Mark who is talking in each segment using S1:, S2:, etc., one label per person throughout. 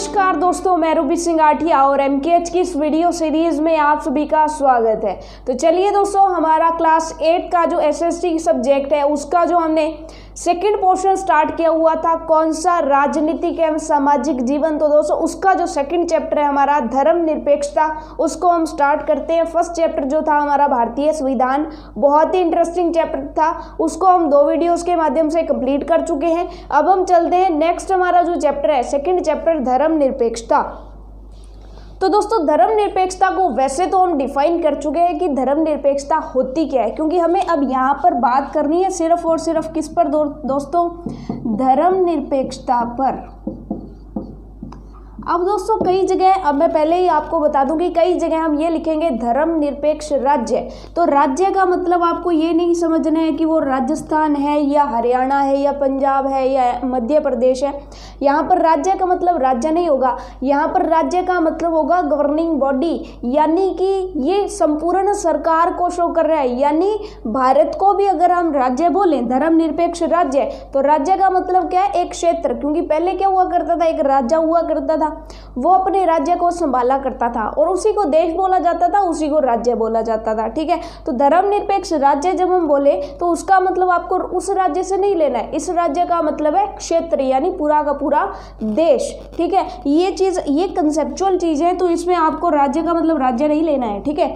S1: नमस्कार दोस्तों, मैं रूबी सिंह आठिया और एमकेएच की इस वीडियो सीरीज में आप सभी का स्वागत है। तो चलिए दोस्तों, हमारा क्लास 8 का जो एसएसटी सब्जेक्ट है उसका जो हमने सेकंड पोर्शन स्टार्ट किया हुआ था, कौन सा, राजनीतिक एवं सामाजिक जीवन। तो दोस्तों उसका जो सेकंड चैप्टर है हमारा धर्मनिरपेक्षता, उसको हम स्टार्ट करते हैं। फर्स्ट चैप्टर जो था हमारा भारतीय संविधान, बहुत ही इंटरेस्टिंग चैप्टर था, उसको हम 2 वीडियोस के माध्यम से कंप्लीट कर चुके हैं। अब हम चलते हैं नेक्स्ट, हमारा जो चैप्टर है सेकंड चैप्टर धर्मनिरपेक्षता। तो दोस्तों धर्मनिरपेक्षता को वैसे तो हम डिफाइन कर चुके हैं कि धर्मनिरपेक्षता होती क्या है, क्योंकि हमें अब यहाँ पर बात करनी है सिर्फ और सिर्फ किस पर दोस्तों, धर्मनिरपेक्षता पर। अब दोस्तों कई जगह, अब मैं पहले ही आपको बता दूं कि कई जगह हम ये लिखेंगे धर्मनिरपेक्ष राज्य। तो राज्य का मतलब आपको ये नहीं समझना है कि वो राजस्थान है या हरियाणा है या पंजाब है या मध्य प्रदेश है। यहाँ पर राज्य का मतलब राज्य नहीं होगा, यहाँ पर राज्य का मतलब होगा गवर्निंग बॉडी, यानी कि ये संपूर्ण सरकार को शो कर रहा है। यानी भारत को भी अगर हम राज्य बोलें, धर्मनिरपेक्ष राज्य, तो राज्य का मतलब क्या है, एक क्षेत्र। क्योंकि पहले क्या हुआ करता था, एक राजा हुआ करता था, वो अपने राज्य को संभाला करता था और उसी को देश बोला जाता था, उसी को राज्य बोला जाता था। ठीक है, तो धर्मनिरपेक्ष राज्य जब हम बोले तो उसका मतलब आपको उस राज्य से नहीं लेना है, इस राज्य का मतलब है क्षेत्र, यानी पूरा का पूरा देश। ठीक है, ये चीज, ये कंसेप्चुअल चीज है, तो इसमें आपको राज्य का मतलब राज्य नहीं लेना है। ठीक है,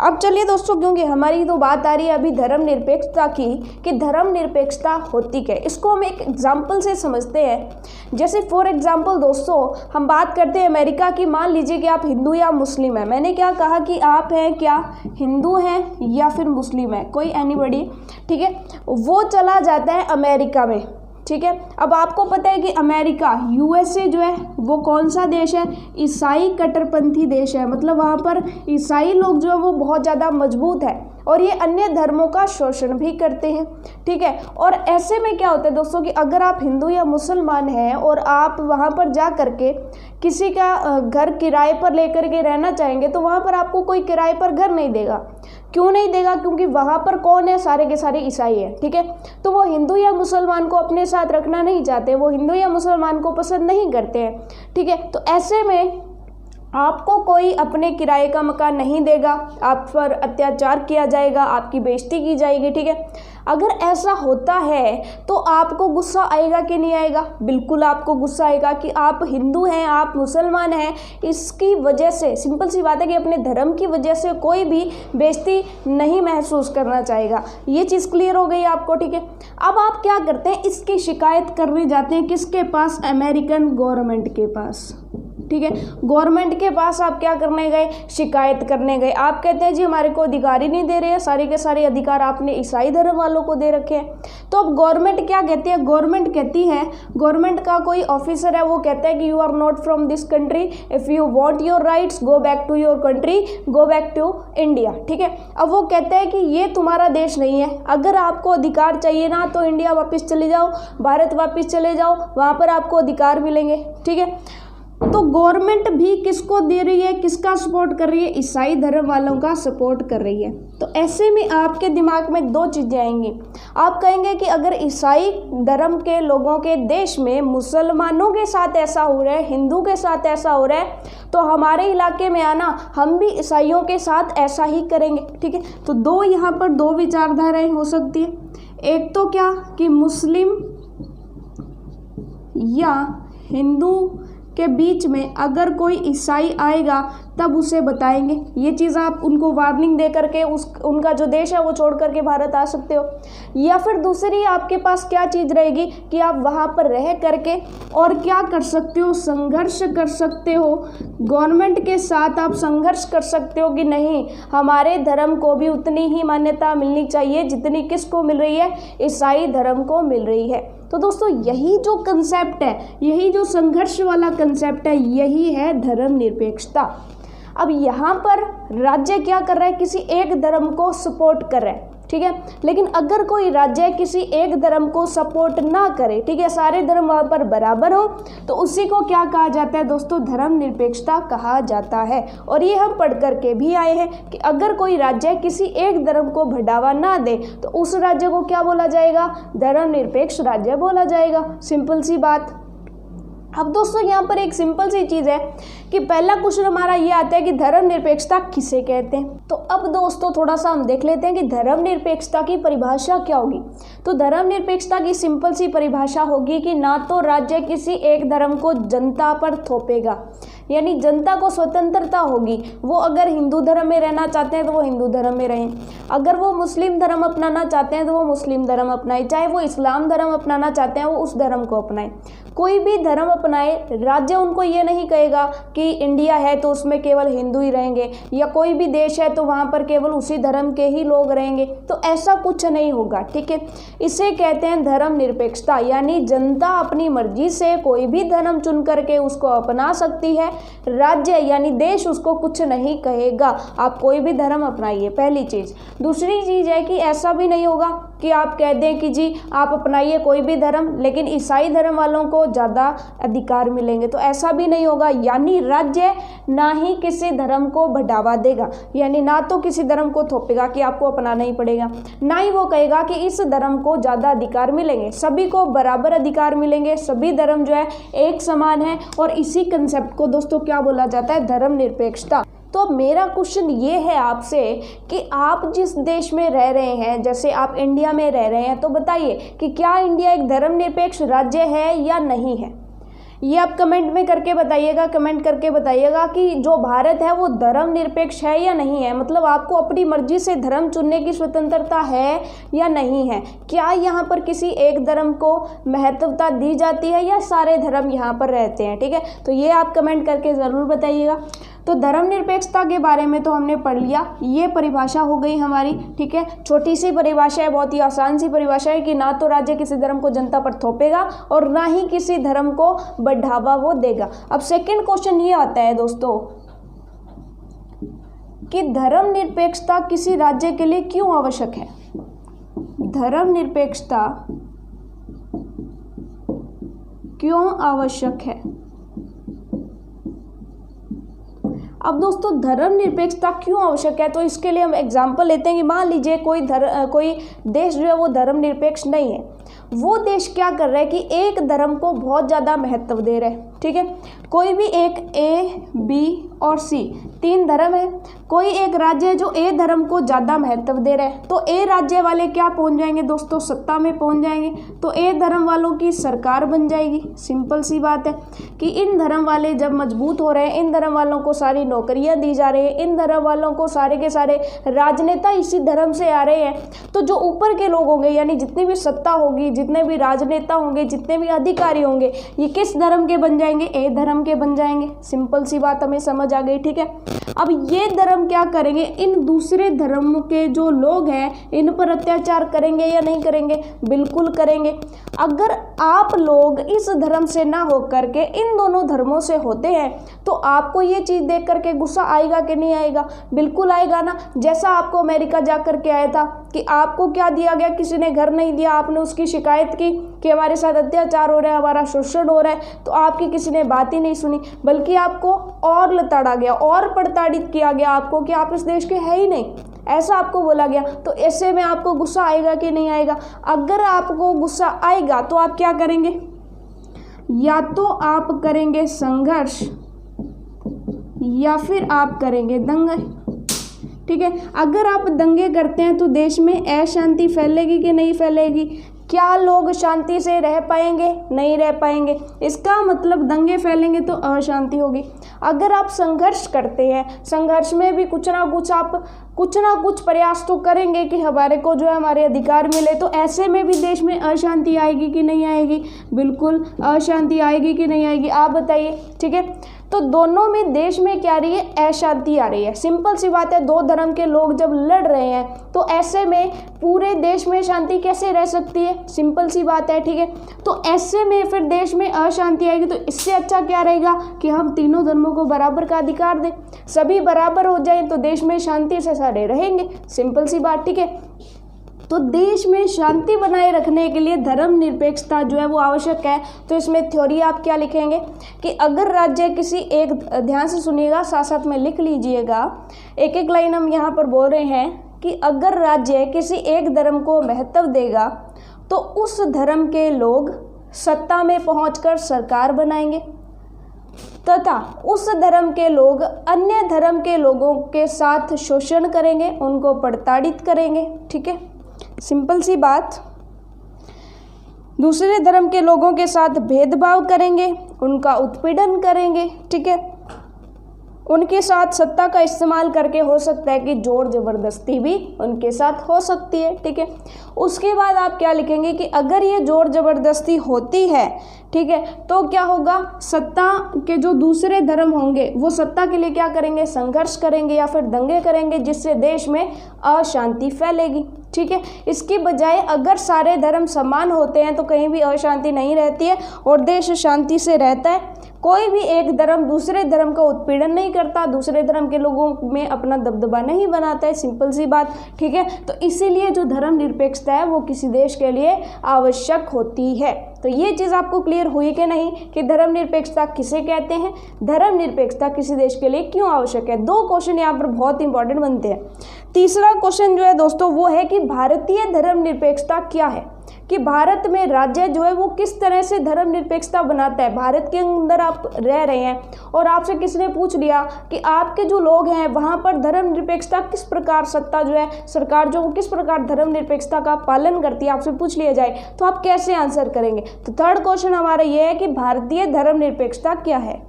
S1: अब चलिए दोस्तों, क्योंकि हमारी तो बात आ रही है अभी धर्मनिरपेक्षता की, कि धर्मनिरपेक्षता होती क्या है, इसको हम एक एग्जाम्पल से समझते हैं। जैसे फॉर एग्जाम्पल दोस्तों हम बात करते हैं अमेरिका की। मान लीजिए कि आप हिंदू या मुस्लिम हैं। मैंने क्या कहा कि आप हैं क्या, हिंदू हैं या फिर मुस्लिम है, कोई एनीबॉडी। ठीक है, वो चला जाता है अमेरिका में। ठीक है, अब आपको पता है कि अमेरिका, यूएसए जो है वो कौन सा देश है, ईसाई कट्टरपंथी देश है। मतलब वहाँ पर ईसाई लोग जो है वो बहुत ज़्यादा मजबूत है और ये अन्य धर्मों का शोषण भी करते हैं। ठीक है, और ऐसे में क्या होता है दोस्तों कि अगर आप हिंदू या मुसलमान हैं और आप वहाँ पर जा करके किसी का घर किराए पर लेकर के रहना चाहेंगे, तो वहाँ पर आपको कोई किराए पर घर नहीं देगा। क्यों नहीं देगा? क्योंकि वहाँ पर कौन है, सारे के सारे ईसाई है। ठीक है, तो वो हिंदू या मुसलमान को अपने साथ रखना नहीं चाहते, वो हिंदू या मुसलमान को पसंद नहीं करते हैं। ठीक है, तो ऐसे में आपको कोई अपने किराए का मकान नहीं देगा, आप पर अत्याचार किया जाएगा, आपकी बेइज्जती की जाएगी। ठीक है, अगर ऐसा होता है तो आपको गुस्सा आएगा कि नहीं आएगा? बिल्कुल आपको गुस्सा आएगा कि आप हिंदू हैं, आप मुसलमान हैं, इसकी वजह से, सिंपल सी बात है कि अपने धर्म की वजह से कोई भी बेइज्जती नहीं महसूस करना चाहेगा। ये चीज़ क्लियर हो गई आपको? ठीक है, अब आप क्या करते हैं, इसकी शिकायत करने जाते हैं किसके पास, अमेरिकन गवर्नमेंट के पास। ठीक है, गवर्नमेंट के पास आप क्या करने गए, शिकायत करने गए। आप कहते हैं जी हमारे को अधिकार ही नहीं दे रहे हैं, सारे के सारे अधिकार आपने ईसाई धर्म वालों को दे रखे हैं। तो अब गवर्नमेंट क्या कहती है, गवर्नमेंट कहती है, गवर्नमेंट का कोई ऑफिसर है वो कहता है कि you are not from this country, if you want your rights go back to your country, go back to India. ठीक है, अब वो कहता है कि ये तुम्हारा देश नहीं है, अगर आपको अधिकार चाहिए ना तो इंडिया वापस चले जाओ, भारत वापस चले जाओ, वहाँ पर आपको अधिकार मिलेंगे। ठीक है, तो गवर्नमेंट भी किसको दे रही है, किसका सपोर्ट कर रही है, ईसाई धर्म वालों का सपोर्ट कर रही है। तो ऐसे में आपके दिमाग में 2 चीज़ें आएंगी। आप कहेंगे कि अगर ईसाई धर्म के लोगों के देश में मुसलमानों के साथ ऐसा हो रहा है, हिंदू के साथ ऐसा हो रहा है, तो हमारे इलाके में आना, हम भी ईसाइयों के साथ ऐसा ही करेंगे। ठीक है, तो 2 यहाँ पर 2 विचारधाराएं हो सकती है। एक तो क्या कि मुस्लिम या हिंदू के बीच में अगर कोई ईसाई आएगा तब उसे बताएंगे। ये चीज़ आप उनको वार्निंग दे करके उनका जो देश है वो छोड़ करके भारत आ सकते हो। या फिर दूसरी आपके पास क्या चीज़ रहेगी कि आप वहाँ पर रह करके और क्या कर सकते हो, संघर्ष कर सकते हो, गवर्नमेंट के साथ आप संघर्ष कर सकते हो कि नहीं, हमारे धर्म को भी उतनी ही मान्यता मिलनी चाहिए जितनी किसको मिल रही है, ईसाई धर्म को मिल रही है। तो दोस्तों यही जो कंसेप्ट है, यही जो संघर्ष वाला कंसेप्ट है, यही है धर्मनिरपेक्षता। अब यहाँ पर राज्य क्या कर रहा है, किसी एक धर्म को सपोर्ट कर रहा है। ठीक है, लेकिन अगर कोई राज्य किसी एक धर्म को सपोर्ट ना करे, ठीक है, सारे धर्म वहाँ पर बराबर हो, तो उसी को क्या कहा जाता है दोस्तों, धर्मनिरपेक्षता कहा जाता है। और ये हम पढ़ करके भी आए हैं कि अगर कोई राज्य किसी एक धर्म को बढ़ावा ना दे तो उस राज्य को क्या बोला जाएगा, धर्मनिरपेक्ष राज्य बोला जाएगा। सिंपल सी बात। अब दोस्तों यहाँ पर एक सिंपल सी चीज़ है कि पहला क्वेश्चन हमारा ये आता है कि धर्मनिरपेक्षता किसे कहते हैं। तो अब दोस्तों थोड़ा सा हम देख लेते हैं कि धर्मनिरपेक्षता की परिभाषा क्या होगी। तो धर्मनिरपेक्षता की सिंपल सी परिभाषा होगी कि ना तो राज्य किसी एक धर्म को जनता पर थोपेगा, यानी जनता को स्वतंत्रता होगी, वो अगर हिंदू धर्म में रहना चाहते हैं तो वो हिंदू धर्म में रहें, अगर वो मुस्लिम धर्म अपनाना चाहते हैं तो वो मुस्लिम धर्म अपनाएं, चाहे वो इस्लाम धर्म अपनाना चाहते हैं वो उस धर्म को अपनाएं, कोई भी धर्म अपनाए। राज्य उनको ये नहीं कहेगा कि इंडिया है तो उसमें केवल हिंदू ही रहेंगे, या कोई भी देश है तो वहाँ पर केवल उसी धर्म के ही लोग रहेंगे, तो ऐसा कुछ नहीं होगा, ठीक है। इसे कहते हैं धर्मनिरपेक्षता, यानी जनता अपनी मर्जी से कोई भी धर्म चुन करके उसको अपना सकती है, राज्य यानी देश उसको कुछ नहीं कहेगा, आप कोई भी धर्म अपनाइए, पहली चीज़। दूसरी चीज़ है कि ऐसा भी नहीं होगा कि आप कह दें कि जी आप अपनाइए कोई भी धर्म लेकिन ईसाई धर्म वालों को ज़्यादा अधिकार मिलेंगे, तो ऐसा भी नहीं होगा। यानी राज्य ना ही किसी धर्म को बढ़ावा देगा, यानी ना तो किसी धर्म को थोपेगा कि आपको अपनाना ही पड़ेगा, ना ही वो कहेगा कि इस धर्म को ज़्यादा अधिकार मिलेंगे, सभी को बराबर अधिकार मिलेंगे, सभी धर्म जो है एक समान है, और इसी कंसेप्ट को दोस्तों क्या बोला जाता है, धर्मनिरपेक्षता। तो मेरा क्वेश्चन ये है आपसे कि आप जिस देश में रह रहे हैं, जैसे आप इंडिया में रह रहे हैं, तो बताइए कि क्या इंडिया एक धर्मनिरपेक्ष राज्य है या नहीं है। ये आप कमेंट में करके बताइएगा, कमेंट करके बताइएगा कि जो भारत है वो धर्मनिरपेक्ष है या नहीं है, मतलब आपको अपनी मर्जी से धर्म चुनने की स्वतंत्रता है या नहीं है, क्या यहाँ पर किसी एक धर्म को महत्वता दी जाती है या सारे धर्म यहाँ पर रहते हैं, ठीक है। तो ये आप कमेंट करके ज़रूर बताइएगा। तो धर्मनिरपेक्षता के बारे में तो हमने पढ़ लिया, ये परिभाषा हो गई हमारी, ठीक है। छोटी सी परिभाषा है, बहुत ही आसान सी परिभाषा है कि ना तो राज्य किसी धर्म को जनता पर थोपेगा और ना ही किसी धर्म को बढ़ावा वो देगा। अब सेकंड क्वेश्चन ये आता है दोस्तों कि धर्मनिरपेक्षता किसी राज्य के लिए क्यों आवश्यक है। धर्मनिरपेक्षता क्यों आवश्यक है। अब दोस्तों धर्मनिरपेक्षता क्यों आवश्यक है, तो इसके लिए हम एग्जाम्पल लेते हैं कि मान लीजिए कोई देश जो है वो धर्मनिरपेक्ष नहीं है, वो देश क्या कर रहा है कि एक धर्म को बहुत ज़्यादा महत्व दे रहा है, ठीक है। कोई भी एक ए, बी और सी तीन धर्म है, कोई एक राज्य है जो ए धर्म को ज़्यादा महत्व दे रहा है, तो ए राज्य वाले क्या पहुंच जाएंगे दोस्तों, सत्ता में पहुंच जाएंगे, तो ए धर्म वालों की सरकार बन जाएगी। सिंपल सी बात है कि इन धर्म वाले जब मजबूत हो रहे हैं, इन धर्म वालों को सारी नौकरियां दी जा रही है, इन धर्म वालों को सारे के सारे राजनेता इसी धर्म से आ रहे हैं, तो जो ऊपर के लोग होंगे यानी जितनी भी सत्ता होगी, जितने भी राजनेता होंगे, जितने भी अधिकारी होंगे, ये किस धर्म के बन जाएंगे, ए धर्म के बन जाएंगे। सिंपल सी बात हमें समझ आ गई, ठीक है। अब ये धर्म क्या करेंगे, इन दूसरे धर्म के जो लोग हैं इन पर अत्याचार करेंगे या नहीं करेंगे, बिल्कुल करेंगे। अगर आप लोग इस धर्म से ना होकर के इन दोनों धर्मों से होते हैं तो आपको ये चीज़ देख करके गुस्सा आएगा कि नहीं आएगा, बिल्कुल आएगा ना। जैसा आपको अमेरिका जा करके आया था कि आपको क्या दिया गया, किसी ने घर नहीं दिया, आपने उसकी शिकायत की कि हमारे साथ अत्याचार हो रहा है, हमारा शोषण हो रहा है, तो आपकी किसी ने बात ही नहीं सुनी, बल्कि आपको और लताड़ा गया और प्रताड़ित किया गया आपको कि आप इस देश के है ही नहीं, ऐसा आपको बोला गया। तो ऐसे में आपको गुस्सा आएगा कि नहीं आएगा। अगर आपको गुस्सा आएगा तो आप क्या करेंगे, या तो आप करेंगे संघर्ष या फिर आप करेंगे दंगे, ठीक है। अगर आप दंगे करते हैं तो देश में अशांति फैलेगी कि नहीं फैलेगी, क्या लोग शांति से रह पाएंगे, नहीं रह पाएंगे। इसका मतलब दंगे फैलेंगे तो अशांति होगी। अगर आप संघर्ष करते हैं, संघर्ष में भी कुछ ना कुछ प्रयास तो करेंगे कि हमारे को जो है हमारे अधिकार मिले, तो ऐसे में भी देश में अशांति आएगी कि नहीं आएगी, बिल्कुल अशांति आएगी कि नहीं आएगी, आप बताइए, ठीक है। तो दोनों में देश में क्या आ रही है, अशांति आ रही है। सिंपल सी बात है, दो धर्म के लोग जब लड़ रहे हैं तो ऐसे में पूरे देश में शांति कैसे रह सकती है, सिंपल सी बात है, ठीक है। तो ऐसे में फिर देश में अशांति आएगी, तो इससे अच्छा क्या रहेगा कि हम तीनों धर्मों को बराबर का अधिकार दें, सभी बराबर हो जाए तो देश में शांति से सारे रहेंगे, सिंपल सी बात, ठीक है। तो देश में शांति बनाए रखने के लिए धर्मनिरपेक्षता जो है वो आवश्यक है। तो इसमें थ्योरी आप क्या लिखेंगे कि अगर राज्य किसी एक, ध्यान से सुनिएगा, साथ साथ में लिख लीजिएगा, एक एक लाइन हम यहाँ पर बोल रहे हैं कि अगर राज्य किसी एक धर्म को महत्व देगा तो उस धर्म के लोग सत्ता में पहुंचकर सरकार बनाएंगे तथा उस धर्म के लोग अन्य धर्म के लोगों के साथ शोषण करेंगे, उनको प्रताड़ित करेंगे। ठीक है, सिंपल सी बात। दूसरे धर्म के लोगों के साथ भेदभाव करेंगे, उनका उत्पीड़न करेंगे। ठीक है, उनके साथ सत्ता का इस्तेमाल करके हो सकता है कि जोर जबरदस्ती भी उनके साथ हो सकती है। ठीक है, उसके बाद आप क्या लिखेंगे कि अगर ये जोर जबरदस्ती होती है, ठीक है, तो क्या होगा, सत्ता के जो दूसरे धर्म होंगे वो सत्ता के लिए क्या करेंगे, संघर्ष करेंगे या फिर दंगे करेंगे, जिससे देश में अशांति फैलेगी। ठीक है, इसकी बजाय अगर सारे धर्म समान होते हैं तो कहीं भी अशांति नहीं रहती है और देश शांति से रहता है। कोई भी एक धर्म दूसरे धर्म का उत्पीड़न नहीं करता, दूसरे धर्म के लोगों में अपना दबदबा नहीं बनाता है, सिंपल सी बात। ठीक है, तो इसीलिए जो धर्मनिरपेक्षता है वो किसी देश के लिए आवश्यक होती है। तो ये चीज़ आपको क्लियर हुई कि नहीं कि धर्मनिरपेक्षता किसे कहते हैं, धर्मनिरपेक्षता किसी देश के लिए क्यों आवश्यक है। 2 क्वेश्चन यहाँ पर बहुत इंपॉर्टेंट बनते हैं। तीसरा क्वेश्चन जो है दोस्तों वो है कि भारतीय धर्मनिरपेक्षता क्या है, कि भारत में राज्य जो है वो किस तरह से धर्मनिरपेक्षता बनाता है। भारत के अंदर आप रह रहे हैं और आपसे किसने पूछ लिया कि आपके जो लोग हैं वहाँ पर धर्मनिरपेक्षता किस प्रकार, सत्ता जो है सरकार जो किस प्रकार धर्मनिरपेक्षता का पालन करती है, आपसे पूछ लिया जाए तो आप कैसे आंसर करेंगे। तो थर्ड क्वेश्चन हमारा ये है कि भारतीय धर्मनिरपेक्षता क्या है।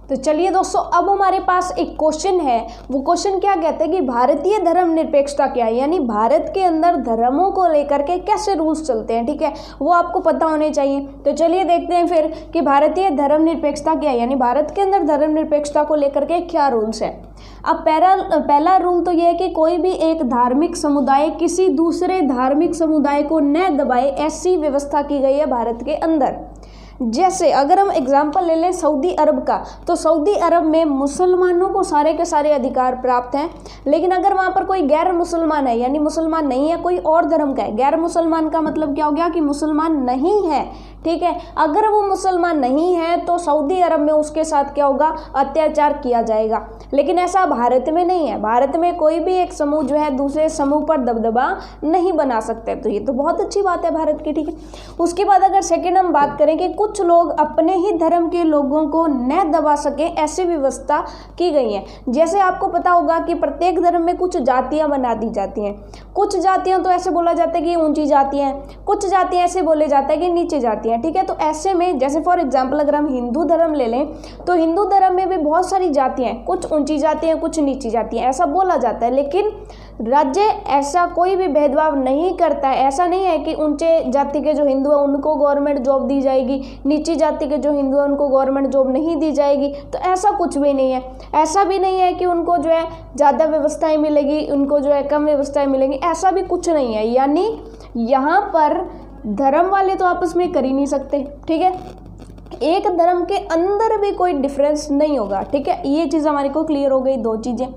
S1: तो चलिए दोस्तों, अब हमारे पास एक क्वेश्चन है, वो क्वेश्चन क्या कहते हैं कि भारतीय धर्मनिरपेक्षता क्या है, यानी भारत के अंदर धर्मों को लेकर के कैसे रूल्स चलते हैं। ठीक है, वो आपको पता होने चाहिए। तो चलिए देखते हैं फिर कि भारतीय धर्मनिरपेक्षता क्या है, यानी भारत के अंदर धर्मनिरपेक्षता को लेकर के क्या रूल्स है। अब पहला रूल तो यह है कि कोई भी एक धार्मिक समुदाय किसी दूसरे धार्मिक समुदाय को न दबाए, ऐसी व्यवस्था की गई है भारत के अंदर। जैसे अगर हम एग्जाम्पल ले लें सऊदी अरब का, तो सऊदी अरब में मुसलमानों को सारे के सारे अधिकार प्राप्त हैं, लेकिन अगर वहाँ पर कोई गैर मुसलमान है, यानी मुसलमान नहीं है, कोई और धर्म का है, गैर मुसलमान का मतलब क्या हो गया कि मुसलमान नहीं है। ठीक है, अगर वो मुसलमान नहीं है तो सऊदी अरब में उसके साथ क्या होगा, अत्याचार किया जाएगा। लेकिन ऐसा भारत में नहीं है, भारत में कोई भी एक समूह जो है दूसरे समूह पर दबदबा नहीं बना सकते। तो ये तो बहुत अच्छी बात है भारत की। ठीक है, उसके बाद अगर सेकेंड हम बात करें कि कुछ लोग अपने ही धर्म के लोगों को न दबा सके, ऐसी व्यवस्था की गई है। जैसे आपको पता होगा कि प्रत्येक धर्म में कुछ जातियां बना दी जाती हैं। कुछ जातियां तो ऐसे बोला जाता है कि ऊंची जातियां हैं, कुछ जातियां ऐसे बोले जाता है कि नीचे जातियां। ठीक है, तो ऐसे में जैसे फॉर एग्जाम्पल अगर हम हिंदू धर्म ले लें तो हिंदू धर्म में भी बहुत सारी जातियां हैं, कुछ ऊंची जातियां कुछ नीची जातियां, ऐसा बोला जाता है। लेकिन राज्य ऐसा कोई भी भेदभाव नहीं करता है। ऐसा नहीं है कि ऊंचे जाति के जो हिंदू हैं उनको गवर्नमेंट जॉब दी जाएगी, नीची जाति के जो हिंदू हैं उनको गवर्नमेंट जॉब नहीं दी जाएगी। तो ऐसा कुछ भी नहीं है। ऐसा भी नहीं है कि उनको जो है ज़्यादा व्यवस्थाएं मिलेगी, उनको जो है कम व्यवस्थाएं मिलेंगी, ऐसा भी कुछ नहीं है। यानी यहाँ पर धर्म वाले तो आपस में कर ही नहीं सकते। ठीक है, एक धर्म के अंदर भी कोई डिफरेंस नहीं होगा। ठीक है, ये चीज़ हमारे को क्लियर हो गई। 2 चीज़ें।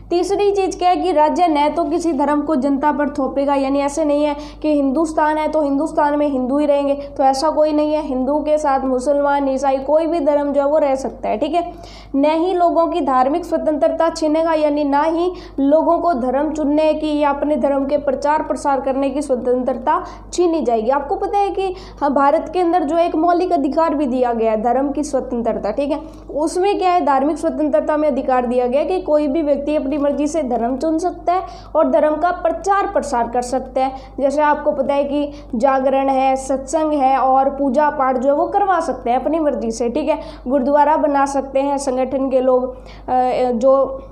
S1: तीसरी चीज़ क्या है कि राज्य न तो किसी धर्म को जनता पर थोपेगा, यानी ऐसे नहीं है कि हिंदुस्तान है तो हिंदुस्तान में हिंदू ही रहेंगे, तो ऐसा कोई नहीं है। हिंदू के साथ मुसलमान, ईसाई, कोई भी धर्म जो है वो रह सकता है। ठीक है, न ही लोगों की धार्मिक स्वतंत्रता छीनेगा, यानी ना ही लोगों को धर्म चुनने की या अपने धर्म के प्रचार प्रसार करने की स्वतंत्रता छीनी जाएगी। आपको पता है कि हाँ, भारत के अंदर जो एक मौलिक अधिकार भी दिया गया है, धर्म की स्वतंत्रता। ठीक है, उसमें क्या है, धार्मिक स्वतंत्रता में अधिकार दिया गया कि कोई भी व्यक्ति अपनी मर्जी से धर्म चुन सकता है और धर्म का प्रचार प्रसार कर सकता है। जैसे आपको पता है कि जागरण है, सत्संग है और पूजा पाठ जो है वो करवा सकते हैं अपनी मर्जी से। ठीक है, गुरुद्वारा बना सकते हैं संगठन के लोग, जो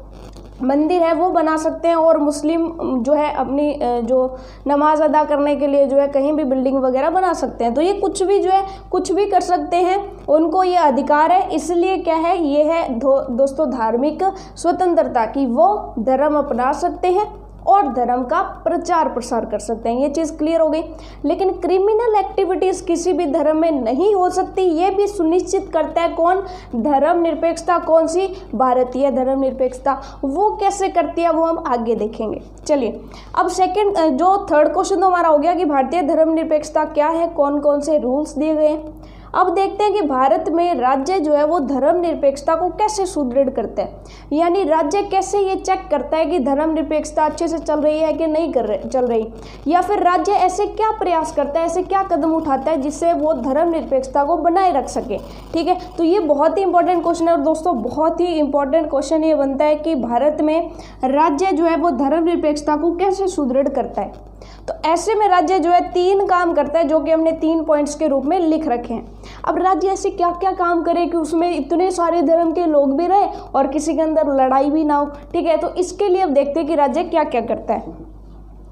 S1: मंदिर है वो बना सकते हैं, और मुस्लिम जो है अपनी जो नमाज अदा करने के लिए जो है कहीं भी बिल्डिंग वगैरह बना सकते हैं। तो ये कुछ भी जो है कुछ भी कर सकते हैं, उनको ये अधिकार है। इसलिए क्या है, ये है दोस्तों धार्मिक स्वतंत्रता, कि वो धर्म अपना सकते हैं और धर्म का प्रचार प्रसार कर सकते हैं। ये चीज़ क्लियर हो गई। लेकिन क्रिमिनल एक्टिविटीज़ किसी भी धर्म में नहीं हो सकती, ये भी सुनिश्चित करता है कौन, धर्मनिरपेक्षता। कौन सी, भारतीय धर्मनिरपेक्षता। वो कैसे करती है वो हम आगे देखेंगे। चलिए, अब थर्ड क्वेश्चन तो हमारा हो गया कि भारतीय धर्मनिरपेक्षता क्या है, कौन कौन से रूल्स दिए गए हैं। अब देखते हैं कि भारत में राज्य जो है वो धर्मनिरपेक्षता को कैसे सुदृढ़ करता है, यानी राज्य कैसे ये चेक करता है कि धर्मनिरपेक्षता अच्छे से चल रही है कि नहीं चल रही, या फिर राज्य ऐसे क्या प्रयास करता है, ऐसे क्या कदम उठाता है जिससे वो धर्मनिरपेक्षता को बनाए रख सके। ठीक है, तो ये बहुत ही इंपॉर्टेंट क्वेश्चन है। और दोस्तों बहुत ही इंपॉर्टेंट क्वेश्चन ये बनता है कि भारत में राज्य जो है वो धर्मनिरपेक्षता को कैसे सुदृढ़ करता है। तो ऐसे में राज्य जो है 3 काम करता है, जो कि हमने 3 पॉइंट्स के रूप में लिख रखे हैं। अब राज्य ऐसे क्या क्या काम करे कि उसमें इतने सारे धर्म के लोग भी रहे और किसी के अंदर लड़ाई भी ना हो। ठीक है, तो इसके लिए अब देखते हैं कि राज्य क्या क्या करता है।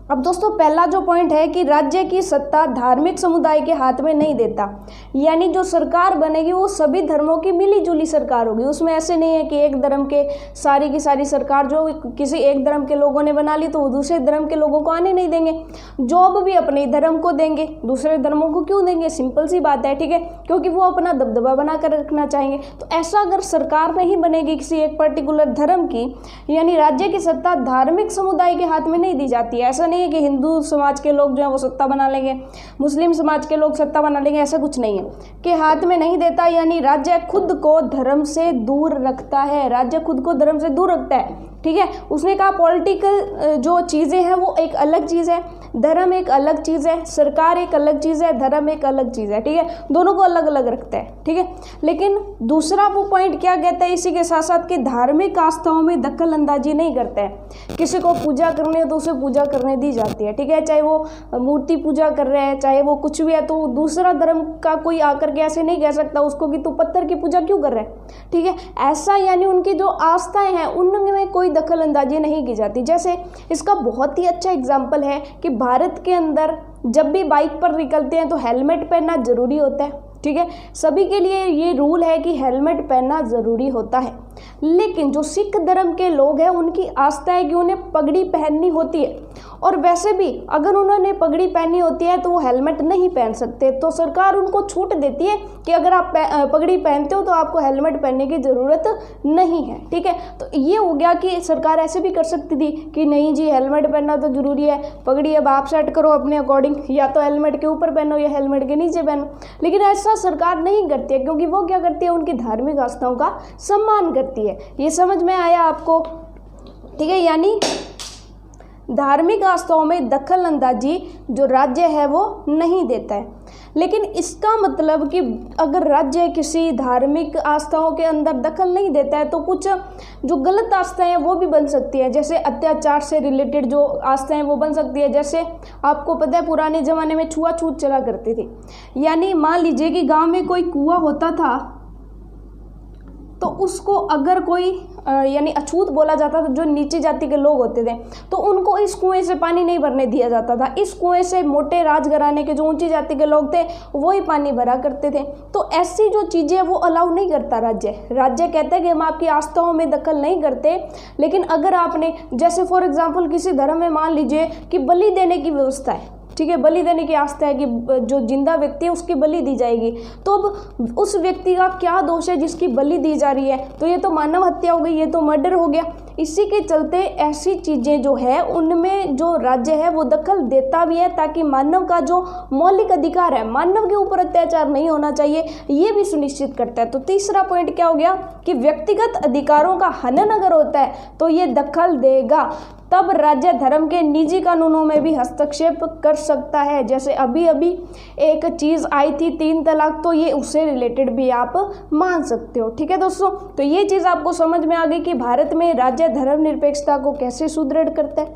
S1: अब दोस्तों पहला जो पॉइंट है कि राज्य की सत्ता धार्मिक समुदाय के हाथ में नहीं देता, यानी जो सरकार बनेगी वो सभी धर्मों की मिली जुली सरकार होगी। उसमें ऐसे नहीं है कि एक धर्म के सारी की सारी सरकार जो किसी एक धर्म के लोगों ने बना ली तो वो दूसरे धर्म के लोगों को आने नहीं देंगे। जॉब भी अपने धर्म को देंगे, दूसरे धर्मों को क्यों देंगे, सिंपल सी बात है। ठीक है, क्योंकि वो अपना दबदबा बना कर रखना चाहेंगे। तो ऐसा अगर सरकार नहीं बनेगी किसी एक पर्टिकुलर धर्म की, यानी राज्य की सत्ता धार्मिक समुदाय के हाथ में नहीं दी जाती है। ऐसा नहीं है कि हिंदू समाज के लोग जो है वो सत्ता बना लेंगे, मुस्लिम समाज के लोग सत्ता बना लेंगे, ऐसा कुछ नहीं है कि हाथ में नहीं देता। यानी राज्य खुद को धर्म से दूर रखता है, राज्य खुद को धर्म से दूर रखता है। ठीक है, उसने कहा पॉलिटिकल जो चीज़ें हैं वो एक अलग चीज़ है, धर्म एक अलग चीज़ है, सरकार एक अलग चीज़ है, धर्म एक अलग चीज़ है। ठीक है, दोनों को अलग अलग रखता है। ठीक है, लेकिन दूसरा वो पॉइंट क्या कहता है इसी के साथ साथ कि धार्मिक आस्थाओं में दखल अंदाजी नहीं करता है। किसी को पूजा करनी है तो उसे पूजा करने दी जाती है। ठीक है, चाहे वो मूर्ति पूजा कर रहे हैं, चाहे वो कुछ भी है, तो दूसरा धर्म का कोई आकर के ऐसे नहीं कह सकता उसको कि तू पत्थर की पूजा क्यों कर रहा है। ठीक है, ऐसा यानी उनकी जो आस्थाएं हैं उनमें कोई दखल अंदाजी नहीं की जाती। जैसे इसका बहुत ही अच्छा एग्जाम्पल है कि भारत के अंदर जब भी बाइक पर निकलते हैं तो हेलमेट पहनना जरूरी होता है। ठीक है, सभी के लिए ये रूल है कि हेलमेट पहनना ज़रूरी होता है। लेकिन जो सिख धर्म के लोग हैं उनकी आस्था है कि उन्हें पगड़ी पहननी होती है, और वैसे भी अगर उन्होंने पगड़ी पहनी होती है तो वो हेलमेट नहीं पहन सकते। तो सरकार उनको छूट देती है कि अगर आप पगड़ी पहनते हो तो आपको हेलमेट पहनने की ज़रूरत नहीं है। ठीक है, तो ये हो गया कि सरकार ऐसे भी कर सकती थी कि नहीं जी हेलमेट पहनना तो ज़रूरी है, पगड़ी अब आप सेट करो अपने अकॉर्डिंग, या तो हेलमेट के ऊपर पहनो या हेलमेट के नीचे पहनो। लेकिन ऐसा सरकार नहीं करती है, क्योंकि वो क्या करती है, उनकी धार्मिक आस्थाओं का सम्मान करती है। ये समझ में आया आपको? ठीक है, यानी धार्मिक आस्थाओं में दखल अंदाजी जो राज्य है वो नहीं देता है। लेकिन इसका मतलब कि अगर राज्य किसी धार्मिक आस्थाओं के अंदर दखल नहीं देता है तो कुछ जो गलत आस्थाएं हैं वो भी बन सकती है। जैसे अत्याचार से रिलेटेड जो आस्थाएं वो बन सकती है। जैसे आपको पता है पुराने ज़माने में छुआछूत चला करती थी, यानी मान लीजिए कि गांव में कोई कुआं होता था तो उसको अगर कोई यानी अछूत बोला जाता था, जो नीची जाति के लोग होते थे, तो उनको इस कुएं से पानी नहीं भरने दिया जाता था। इस कुएं से मोटे राजघराने के जो ऊंची जाति के लोग थे वो ही पानी भरा करते थे। तो ऐसी जो चीज़ें वो अलाउ नहीं करता राज्य। राज्य कहता है कि हम आपकी आस्थाओं में दखल नहीं करते, लेकिन अगर आपने जैसे फॉर एग्जाम्पल किसी धर्म में मान लीजिए कि बलि देने की व्यवस्था है, ठीक है, बलि देने की आस्था है कि जो जिंदा व्यक्ति है उसकी बलि दी जाएगी, तो अब उस व्यक्ति का क्या दोष है जिसकी बलि दी जा रही है? तो ये तो मानव हत्या हो गई, ये तो मर्डर हो गया। इसी के चलते ऐसी चीज़ें जो है उनमें जो राज्य है वो दखल देता भी है, ताकि मानव का जो मौलिक अधिकार है, मानव के ऊपर अत्याचार नहीं होना चाहिए, ये भी सुनिश्चित करता है। तो तीसरा पॉइंट क्या हो गया कि व्यक्तिगत अधिकारों का हनन अगर होता है तो ये दखल देगा। तब राज्य धर्म के निजी कानूनों में भी हस्तक्षेप कर सकता है। जैसे अभी अभी एक चीज़ आई थी 3 तलाक, तो ये उससे रिलेटेड भी आप मान सकते हो। ठीक है दोस्तों, तो ये चीज़ आपको समझ में आ गई कि भारत में राज्य धर्मनिरपेक्षता को कैसे सुदृढ़ करता है।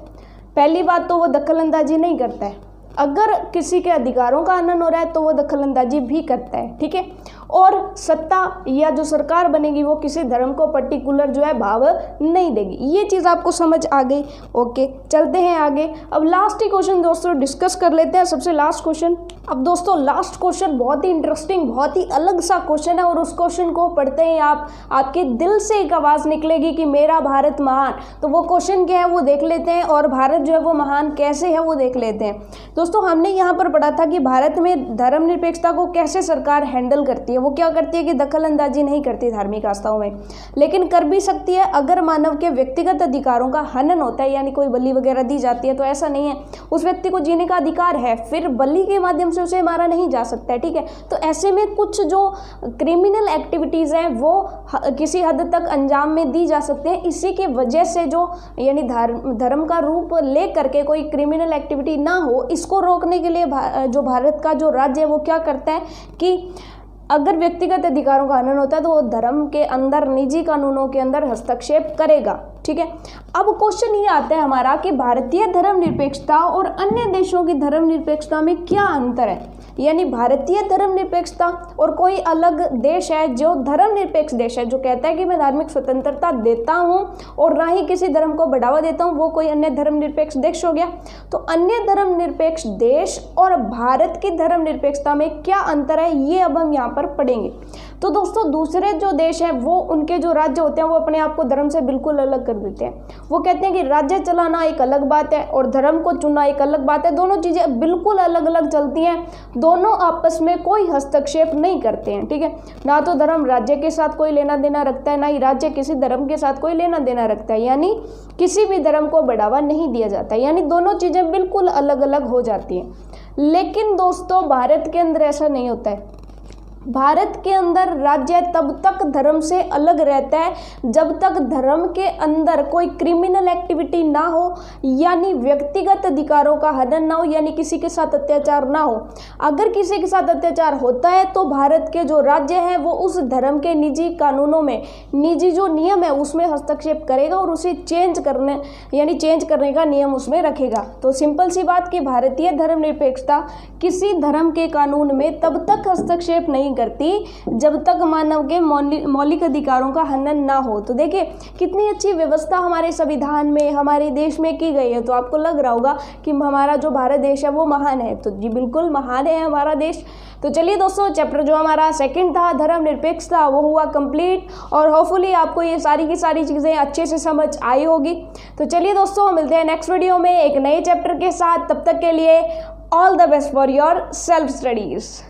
S1: पहली बात तो वो दखल अंदाजी नहीं करता है, अगर किसी के अधिकारों का हनन हो रहा है तो वो दखल अंदाजी भी करता है। ठीक है, और सत्ता या जो सरकार बनेगी वो किसी धर्म को पर्टिकुलर जो है भाव नहीं देगी। ये चीज़ आपको समझ आ गई? ओके, चलते हैं आगे। अब लास्ट ही क्वेश्चन दोस्तों डिस्कस कर लेते हैं, सबसे लास्ट क्वेश्चन। अब दोस्तों लास्ट क्वेश्चन बहुत ही इंटरेस्टिंग, बहुत ही अलग सा क्वेश्चन है, और उस क्वेश्चन को पढ़ते ही आपके दिल से एक आवाज़ निकलेगी कि मेरा भारत महान। तो वो क्वेश्चन क्या है वो देख लेते हैं, और भारत जो है वो महान कैसे है वो देख लेते हैं। दोस्तों हमने यहाँ पर पढ़ा था कि भारत में धर्मनिरपेक्षता को कैसे सरकार हैंडल करती है, वो क्या करती है कि दखल अंदाजी नहीं करती धार्मिक आस्थाओं में, लेकिन कर भी सकती है अगर मानव के व्यक्तिगत अधिकारों का हनन होता है, यानी कोई बलि वगैरह दी जाती है तो ऐसा नहीं है, उस व्यक्ति को जीने का अधिकार है, फिर बलि के माध्यम से उसे मारा नहीं जा सकता है, ठीक है। तो ऐसे में कुछ जो क्रिमिनल एक्टिविटीज़ हैं वो किसी हद तक अंजाम में दी जा सकते हैं। इसी की वजह से जो यानी धर्म का रूप ले करके कोई क्रिमिनल एक्टिविटी ना हो, इसको रोकने के लिए जो भारत का जो राज्य है वो क्या करता है कि अगर व्यक्तिगत अधिकारों का हनन होता है तो वो धर्म के अंदर, निजी कानूनों के अंदर हस्तक्षेप करेगा, ठीक है। अब क्वेश्चन ये आता है हमारा कि भारतीय धर्मनिरपेक्षता और अन्य देशों की धर्मनिरपेक्षता में क्या अंतर है, यानी भारतीय धर्मनिरपेक्षता और कोई अलग देश है जो धर्मनिरपेक्ष देश है, जो कहता है कि मैं धार्मिक स्वतंत्रता देता हूँ और ना ही किसी धर्म को बढ़ावा देता हूँ, वो कोई अन्य धर्मनिरपेक्ष देश हो गया। तो अन्य धर्मनिरपेक्ष देश और भारत की धर्मनिरपेक्षता में क्या अंतर है, ये अब हम यहाँ पर पढ़ेंगे। तो दोस्तों दूसरे जो देश हैं वो, उनके जो राज्य होते हैं वो अपने आप को धर्म से बिल्कुल अलग कर देते हैं। वो कहते हैं कि राज्य चलाना एक अलग बात है और धर्म को चुनना एक अलग बात है, दोनों चीज़ें बिल्कुल अलग अलग चलती हैं, दोनों आपस में कोई हस्तक्षेप नहीं करते हैं, ठीक है। ना तो धर्म राज्य के साथ कोई लेना देना रखता है, ना ही राज्य किसी धर्म के साथ कोई लेना देना रखता है, यानी किसी भी धर्म को बढ़ावा नहीं दिया जाता है, यानी दोनों चीज़ें बिल्कुल अलग अलग हो जाती हैं। लेकिन दोस्तों भारत के अंदर ऐसा नहीं होता है। भारत के अंदर राज्य तब तक धर्म से अलग रहता है जब तक धर्म के अंदर कोई क्रिमिनल एक्टिविटी ना हो, यानी व्यक्तिगत अधिकारों का हनन ना हो, यानी किसी के साथ अत्याचार ना हो। अगर किसी के साथ अत्याचार होता है तो भारत के जो राज्य हैं वो उस धर्म के निजी कानूनों में, निजी जो नियम है उसमें हस्तक्षेप करेगा और उसे चेंज करने का नियम उसमें रखेगा। तो सिंपल सी बात कि भारतीय धर्मनिरपेक्षता किसी धर्म के कानून में तब तक हस्तक्षेप नहीं करती जब तक मानव के मौलिक अधिकारों का हनन ना हो। तो देखिए कितनी अच्छी व्यवस्था हमारे संविधान में, हमारे देश में की गई है। तो आपको लग रहा होगा कि हमारा जो भारत देश है वो महान है, तो जी बिल्कुल महान है हमारा देश। तो चलिए दोस्तों, चैप्टर जो हमारा सेकंड था धर्मनिरपेक्षता वो हुआ कंप्लीट, और होपफुली आपको ये सारी की सारी चीज़ें अच्छे से समझ आई होगी। तो चलिए दोस्तों, मिलते हैं नेक्स्ट वीडियो में एक नए चैप्टर के साथ। तब तक के लिए all the best for your self studies.